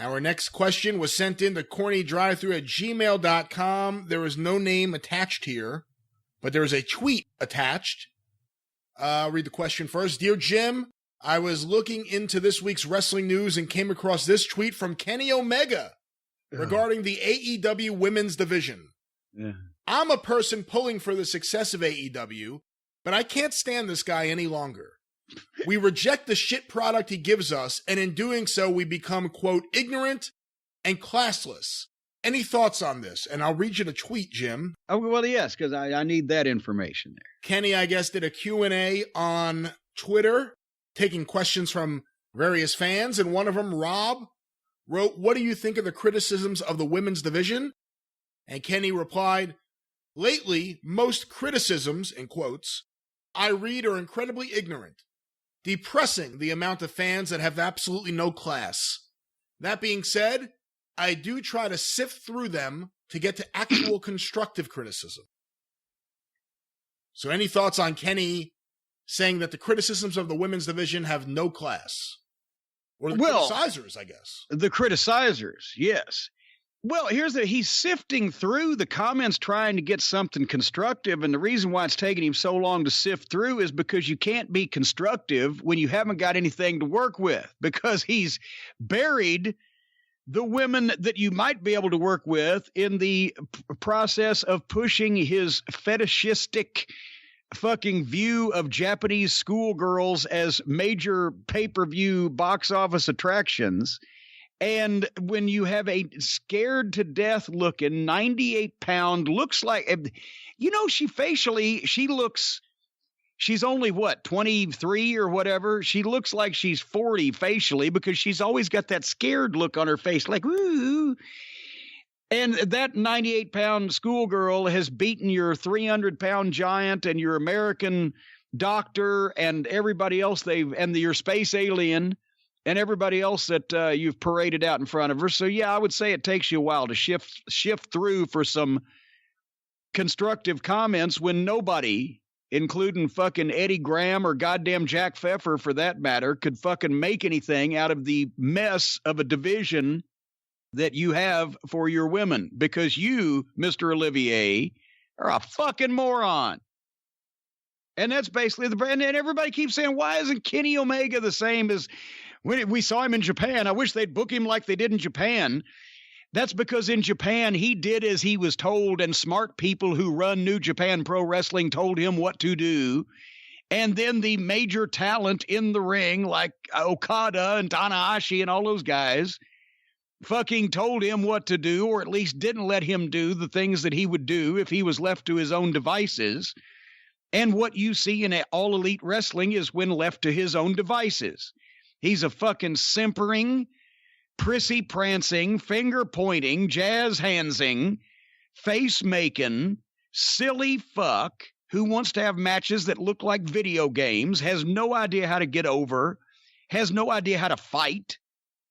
Our next question was sent in to CornyDriveThru@gmail.com. There is no name attached here, but there is a tweet attached. I'll read the question first. Dear Jim, I was looking into this week's wrestling news and came across this tweet from Kenny Omega regarding the AEW women's division. Yeah. I'm a person pulling for the success of AEW, but I can't stand this guy any longer. We reject the shit product he gives us, and in doing so, we become, quote, ignorant and classless. Any thoughts on this? And I'll read you the tweet, Jim. Oh, well, yes, because I need that information there. Kenny, I guess, did a Q&A on Twitter, taking questions from various fans, and one of them, Rob, wrote, what do you think of the criticisms of the women's division? And Kenny replied, lately, most criticisms, in quotes, I read are incredibly ignorant. Depressing the amount of fans that have absolutely no class. That being said, I do try to sift through them to get to actual constructive criticism. So any thoughts on Kenny saying that the criticisms of the women's division have no class? Or the criticizers, I guess. The criticizers, yes. Well, he's sifting through the comments trying to get something constructive, and the reason why it's taking him so long to sift through is because you can't be constructive when you haven't got anything to work with, because he's buried the women that you might be able to work with in the process of pushing his fetishistic fucking view of Japanese schoolgirls as major pay-per-view box office attractions. And when you have a scared to death looking 98-pound, looks like, you know, she's only what, 23 or whatever. She looks like she's 40 facially because she's always got that scared look on her face, like, ooh. And that 98-pound schoolgirl has beaten your 300-pound giant and your American doctor and everybody else and your space alien and everybody else that you've paraded out in front of her. So, yeah, I would say it takes you a while to shift through for some constructive comments when nobody, including fucking Eddie Graham or goddamn Jack Pfeffer for that matter, could fucking make anything out of the mess of a division that you have for your women. Because you, Mr. Olivier, are a fucking moron. And that's basically the brand. And everybody keeps saying, why isn't Kenny Omega the same as when we saw him in Japan? I wish they'd book him like they did in Japan. That's because in Japan, he did as he was told, and smart people who run New Japan Pro Wrestling told him what to do. And then the major talent in the ring, like Okada and Tanahashi and all those guys, fucking told him what to do, or at least didn't let him do the things that he would do if he was left to his own devices. And what you see in All Elite Wrestling is when left to his own devices. He's a fucking simpering, prissy-prancing, finger-pointing, jazz-handsing, face-making, silly fuck who wants to have matches that look like video games, has no idea how to get over, has no idea how to fight.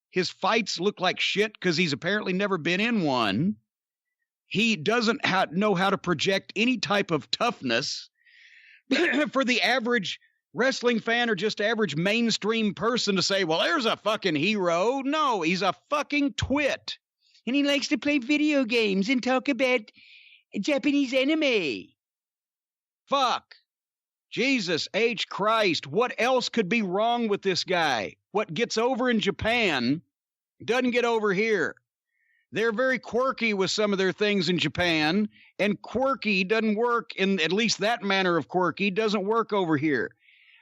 His fights look like shit because he's apparently never been in one. He doesn't know how to project any type of toughness for the average wrestling fan or just average mainstream person to say, well, there's a fucking hero. No, he's a fucking twit. And he likes to play video games and talk about Japanese anime. Fuck. Jesus H. Christ. What else could be wrong with this guy? What gets over in Japan doesn't get over here. They're very quirky with some of their things in Japan, and quirky doesn't work in at least that manner of quirky doesn't work over here.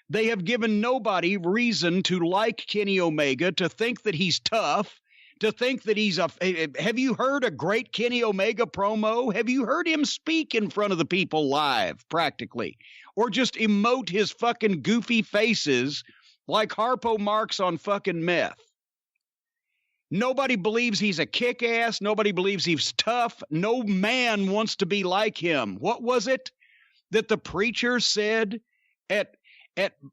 They have given nobody reason to like Kenny Omega, to think that he's tough, to think that he's have you heard a great Kenny Omega promo? Have you heard him speak in front of the people live, practically? Or just emote his fucking goofy faces like Harpo Marx on fucking meth? Nobody believes he's a kick-ass. Nobody believes he's tough. No man wants to be like him. What was it that the preacher said at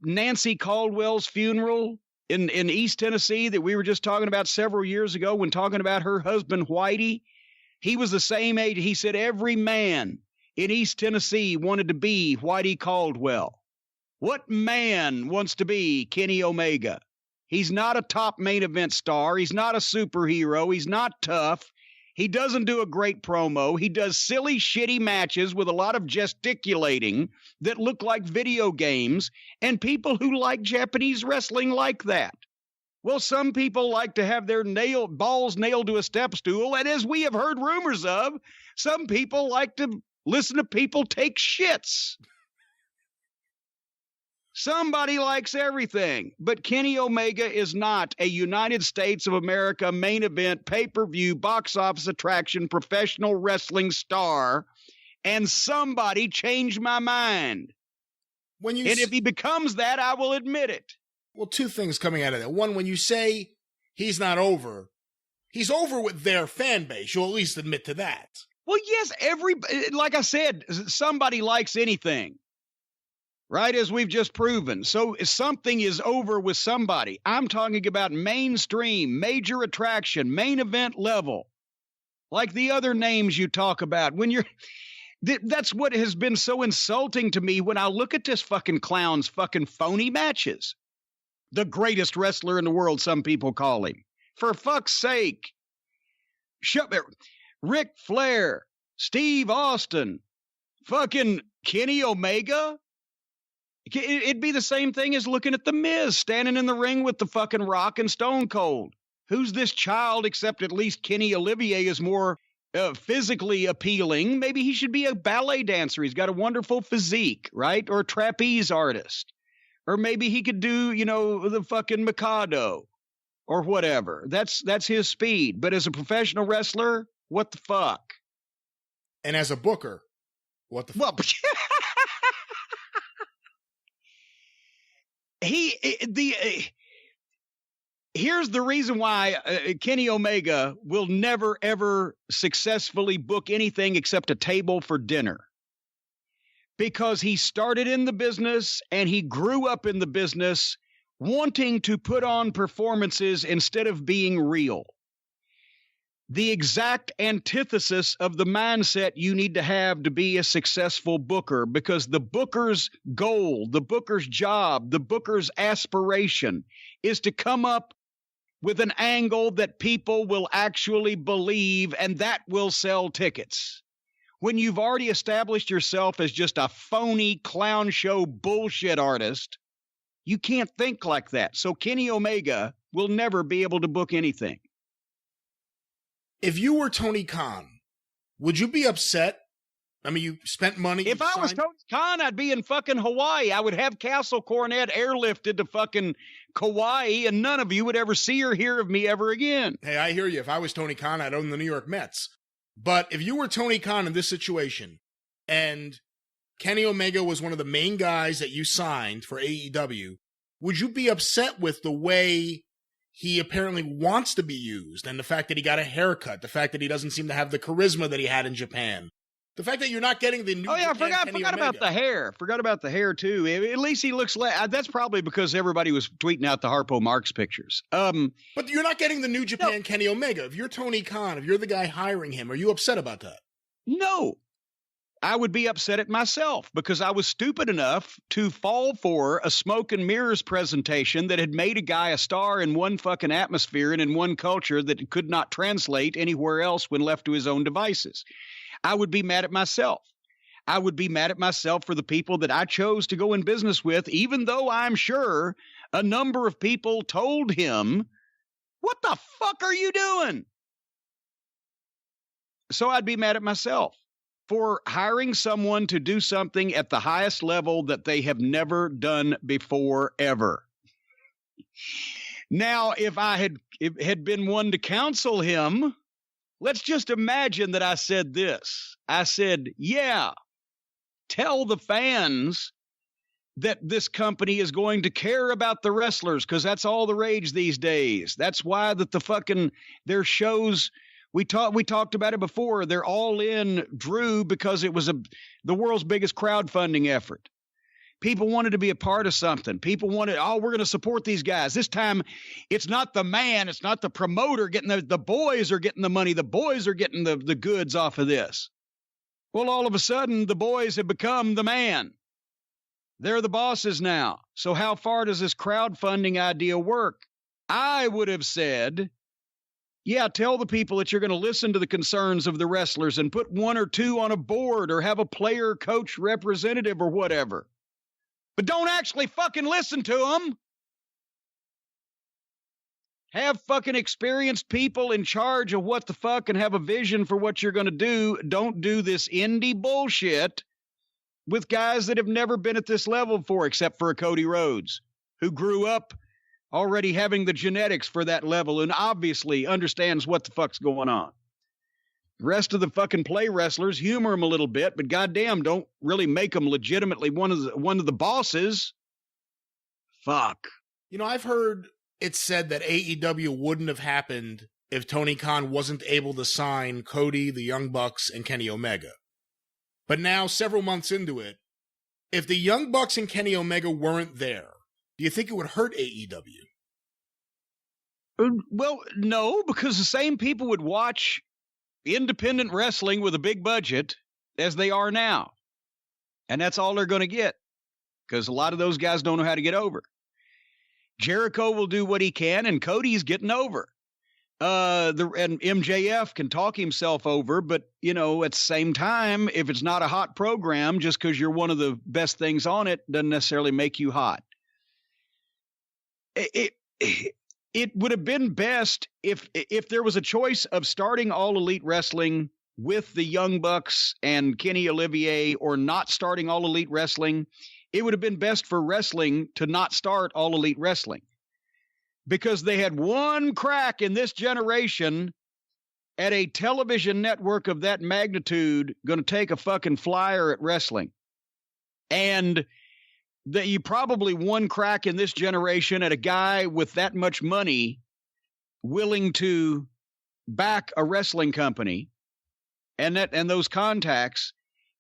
Nancy Caldwell's funeral in East Tennessee that we were just talking about several years ago when talking about her husband, Whitey? He was the same age. He said every man in East Tennessee wanted to be Whitey Caldwell. What man wants to be Kenny Omega? He's not a top main event star. He's not a superhero. He's not tough. He doesn't do a great promo. He does silly, shitty matches with a lot of gesticulating that look like video games, and people who like Japanese wrestling like that. Well, some people like to have their balls nailed to a step stool, and as we have heard rumors of, some people like to listen to people take shits. Somebody likes everything, but Kenny Omega is not a United States of America main event, pay-per-view, box office attraction, professional wrestling star, and somebody changed my mind. And if he becomes that, I will admit it. Well, two things coming out of that. One, when you say he's not over, he's over with their fan base. You'll at least admit to that. Well, yes, like I said, somebody likes anything. Right, as we've just proven. So something is over with somebody. I'm talking about mainstream, major attraction, main event level. Like the other names you talk about. That's what has been so insulting to me when I look at this fucking clown's fucking phony matches. The greatest wrestler in the world, some people call him. For fuck's sake. Ric Flair, Steve Austin, fucking Kenny Omega. It'd be the same thing as looking at The Miz standing in the ring with the fucking Rock and Stone Cold. Who's this child, except at least Kenny Olivier is more physically appealing? Maybe he should be a ballet dancer. He's got a wonderful physique, right? Or a trapeze artist. Or maybe he could do, the fucking Mikado or whatever. That's his speed. But as a professional wrestler, what the fuck? And as a booker, what the fuck? Well, here's the reason why Kenny Omega will never, ever successfully book anything except a table for dinner. Because he started in the business and he grew up in the business wanting to put on performances instead of being real. The exact antithesis of the mindset you need to have to be a successful booker, because the booker's goal, the booker's job, the booker's aspiration is to come up with an angle that people will actually believe, and that will sell tickets. When you've already established yourself as just a phony clown show bullshit artist, you can't think like that. So Kenny Omega will never be able to book anything. If you were Tony Khan, would you be upset? I mean, you spent money. If I was Tony Khan, I'd be in fucking Hawaii. I would have Castle Cornette airlifted to fucking Kauai, and none of you would ever see or hear of me ever again. Hey, I hear you. If I was Tony Khan, I'd own the New York Mets. But if you were Tony Khan in this situation, and Kenny Omega was one of the main guys that you signed for AEW, would you be upset with the way he apparently wants to be used, and the fact that he got a haircut, the fact that he doesn't seem to have the charisma that he had in Japan, the fact that you're not getting the new I forgot about the hair. Forgot about the hair, too. At least he looks like... That's probably because everybody was tweeting out the Harpo Marx pictures. But you're not getting the New Japan Kenny Omega. If you're Tony Khan, if you're the guy hiring him, are you upset about that? No. I would be upset at myself because I was stupid enough to fall for a smoke and mirrors presentation that had made a guy a star in one fucking atmosphere and in one culture that could not translate anywhere else when left to his own devices. I would be mad at myself. I would be mad at myself for the people that I chose to go in business with, even though I'm sure a number of people told him, "What the fuck are you doing?" So I'd be mad at myself for hiring someone to do something at the highest level that they have never done before, ever. Now, if I had been one to counsel him, let's just imagine that I said this. I said, yeah, tell the fans that this company is going to care about the wrestlers because that's all the rage these days. That's why that their shows... We talked about it before. They're all in Drew because it was the world's biggest crowdfunding effort. People wanted to be a part of something. People wanted, we're going to support these guys. This time, it's not the man, it's not the promoter getting the boys are getting the money. The boys are getting the goods off of this. Well, all of a sudden, the boys have become the man. They're the bosses now. So how far does this crowdfunding idea work? I would have said, yeah, tell the people that you're going to listen to the concerns of the wrestlers and put one or two on a board or have a player coach representative or whatever. But don't actually fucking listen to them. Have fucking experienced people in charge of what the fuck and have a vision for what you're going to do. Don't do this indie bullshit with guys that have never been at this level before, except for a Cody Rhodes, who grew up already having the genetics for that level and obviously understands what the fuck's going on. The rest of the fucking play wrestlers, humor them a little bit, but goddamn, don't really make them legitimately one of the bosses. Fuck. You know, I've heard it said that AEW wouldn't have happened if Tony Khan wasn't able to sign Cody, the Young Bucks, and Kenny Omega. But now, several months into it, if the Young Bucks and Kenny Omega weren't there, do you think it would hurt AEW? Well, no, because the same people would watch independent wrestling with a big budget as they are now. And that's all they're going to get, because a lot of those guys don't know how to get over. Jericho will do what he can, and Cody's getting over. And MJF can talk himself over, but, you know, at the same time, if it's not a hot program, just because you're one of the best things on it, doesn't necessarily make you hot. It would have been best if there was a choice of starting All Elite Wrestling with the Young Bucks and Kenny Olivier or not starting All Elite Wrestling. It would have been best for wrestling to not start All Elite Wrestling, because they had one crack in this generation at a television network of that magnitude going to take a fucking flyer at wrestling. And that you probably one crack in this generation at a guy with that much money willing to back a wrestling company and those contacts.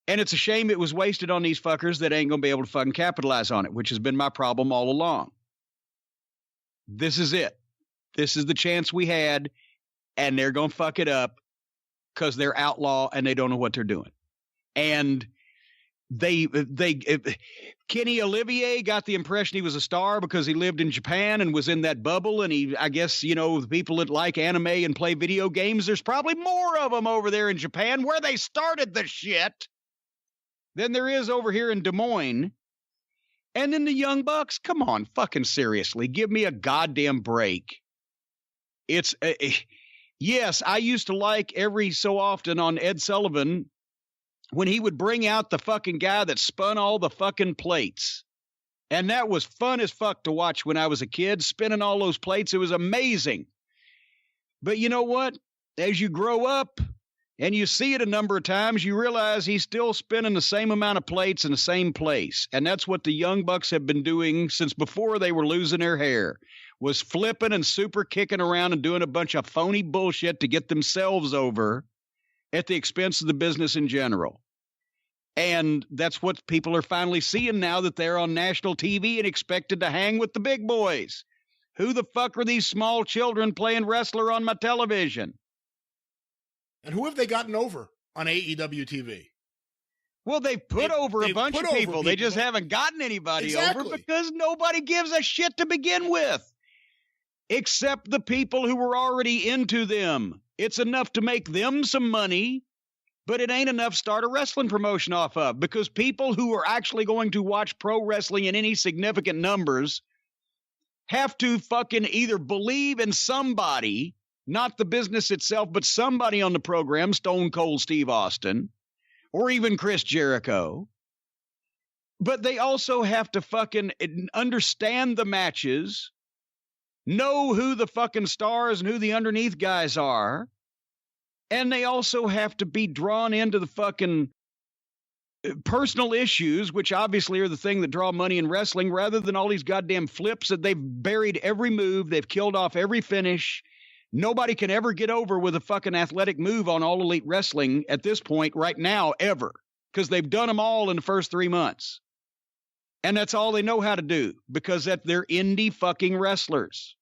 And it's a shame it was wasted on these fuckers that ain't going to be able to fucking capitalize on it, which has been my problem all along. This is it. This is the chance we had, and they're going to fuck it up because they're outlaw and they don't know what they're doing. And Kenny Olivier got the impression he was a star because he lived in Japan and was in that bubble. And I guess, you know, the people that like anime and play video games, there's probably more of them over there in Japan where they started the shit than there is over here in Des Moines. And then the Young Bucks, come on, fucking seriously, give me a goddamn break. It's, yes, I used to like every so often on Ed Sullivan when he would bring out the fucking guy that spun all the fucking plates. And that was fun as fuck to watch when I was a kid, spinning all those plates. It was amazing. But you know what? As you grow up and you see it a number of times, you realize he's still spinning the same amount of plates in the same place. And that's what the Young Bucks have been doing since before they were losing their hair, was flipping and super kicking around and doing a bunch of phony bullshit to get themselves over at the expense of the business in general. And that's what people are finally seeing now that they're on national TV and expected to hang with the big boys. Who the fuck are these small children playing wrestler on my television? And who have they gotten over on AEW TV? Well, they've put over a bunch of people. They just haven't gotten anybody over because nobody gives a shit to begin with, except the people who were already into them. It's enough to make them some money, but it ain't enough to start a wrestling promotion off of, because people who are actually going to watch pro wrestling in any significant numbers have to fucking either believe in somebody, not the business itself, but somebody on the program, Stone Cold Steve Austin, or even Chris Jericho. But they also have to fucking understand the matches, know who the fucking stars and who the underneath guys are. And they also have to be drawn into the fucking personal issues, which obviously are the thing that draw money in wrestling, rather than all these goddamn flips that they've buried every move. They've killed off every finish. Nobody can ever get over with a fucking athletic move on All Elite Wrestling at this point right now, ever, because they've done them all in the first 3 months. And that's all they know how to do, because they're indie fucking wrestlers.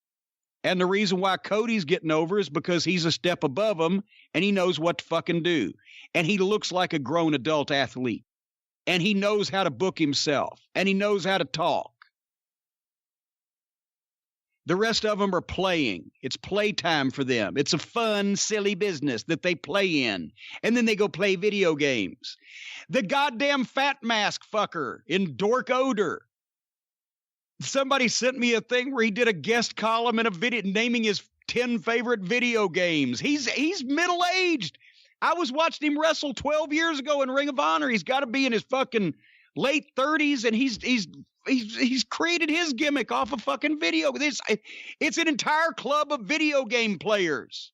And the reason why Cody's getting over is because he's a step above them and he knows what to fucking do. And he looks like a grown adult athlete. And he knows how to book himself. And he knows how to talk. The rest of them are playing. It's playtime for them. It's a fun, silly business that they play in. And then they go play video games. The goddamn fat mask fucker in Dork Odor. Somebody sent me a thing where he did a guest column in a video naming his 10 favorite video games. He's middle-aged. I was watching him wrestle 12 years ago in Ring of Honor. He's got to be in his fucking late 30s, and he's created his gimmick off of fucking video. It's an entire club of video game players,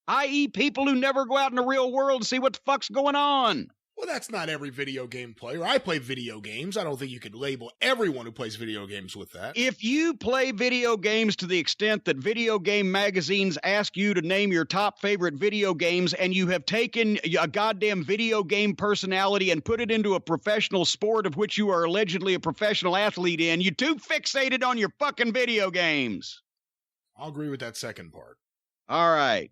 i.e. people who never go out in the real world to see what the fuck's going on. Well, that's not every video game player. I play video games. I don't think you could label everyone who plays video games with that. If you play video games to the extent that video game magazines ask you to name your top favorite video games, and you have taken a goddamn video game personality and put it into a professional sport of which you are allegedly a professional athlete in, you're too fixated on your fucking video games. I'll agree with that second part. All right.